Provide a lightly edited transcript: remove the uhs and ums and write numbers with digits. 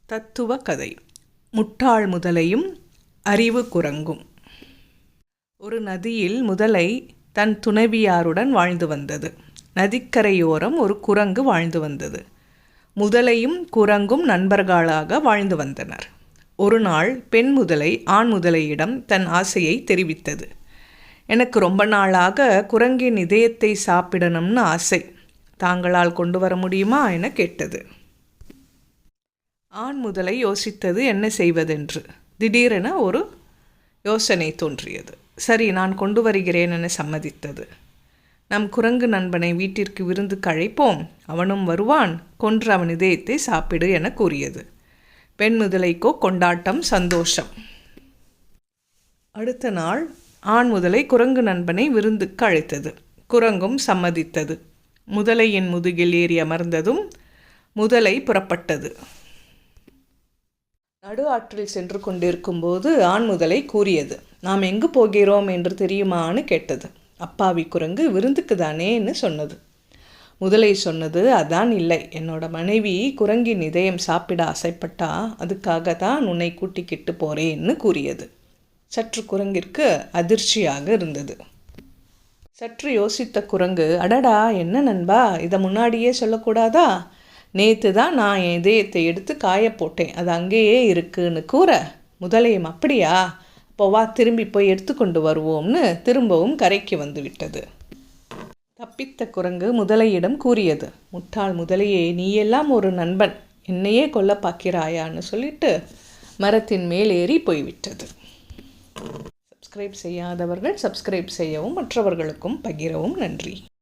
தத்துவ கதை. முட்டாள் முதலையும் அறிவு குரங்கும். ஒரு நதியில் முதலை தன் துணைவியாருடன் வாழ்ந்து வந்தது. நதிக்கரையோரம் ஒரு குரங்கு வாழ்ந்து வந்தது. முதலையும் குரங்கும் நண்பர்களாக வாழ்ந்து வந்தனர். ஒரு நாள் பெண் முதலை ஆண் முதலையிடம் தன் ஆசையை தெரிவித்தது. எனக்கு ரொம்ப நாளாக குரங்கின் இதயத்தை சாப்பிடணும்னு ஆசை. தாங்களால் கொண்டு வர முடியுமா என கேட்டது. ஆண் முதலை யோசித்தது என்ன செய்வதென்று. திடீரென ஒரு யோசனை தோன்றியது. சரி, நான் கொண்டு வருகிறேன் என சம்மதித்தது. நம் குரங்கு நண்பனை வீட்டிற்கு விருந்துக்கு அழைப்போம், அவனும் வருவான், கொன்று அவன் இதயத்தை சாப்பிடு என கூறியது. பெண் முதலைக்கோ கொண்டாட்டம், சந்தோஷம். அடுத்த நாள் ஆண் முதலை குரங்கு நண்பனை விருந்துக்கு அழைத்தது. குரங்கும் சம்மதித்தது. முதலையின் முதுகில் ஏறி அமர்ந்ததும் முதலை புறப்பட்டது. நடு ஆற்றில் சென்று கொண்டிருக்கும் போது ஆண் முதலை கூறியது. நாம் எங்கு போகிறோம் என்று தெரியுமான்னு கேட்டது. அப்பாவி குரங்கு விருந்துக்கு தானேன்னு சொன்னது. முதலை சொன்னது, அதான் இல்லை, என்னோட மனைவி குரங்கின் இதயம் சாப்பிட ஆசைப்பட்டா, அதுக்காக தான் உன்னை கூட்டிக்கிட்டு போறேன்னு கூறியது. சற்று குரங்கிற்கு அதிர்ச்சியாக இருந்தது. சற்று யோசித்த குரங்கு, அடடா, என்ன நண்பா, இதை முன்னாடியே சொல்லக்கூடாதா? நேற்று தான் நான் என் இதயத்தை எடுத்து காய போட்டேன், அது அங்கேயே இருக்குன்னு கூற, முதலையும் அப்படியா, அப்போ வா திரும்பி போய் எடுத்துக்கொண்டு வருவோம்னு திரும்பவும் கரைக்கு வந்து விட்டது. தப்பித்த குரங்கு முதலையிடம் கூறியது, முட்டாள் முதலையே, நீ எல்லாம் ஒரு நண்பன், என்னையே கொல்ல பார்க்கிறாயான்னு சொல்லிட்டு மரத்தின் மேல் ஏறி போய்விட்டது. சப்ஸ்கிரைப் செய்யாதவர்கள் சப்ஸ்கிரைப் செய்யவும் மற்றவர்களுக்கும் பகிரவும். நன்றி.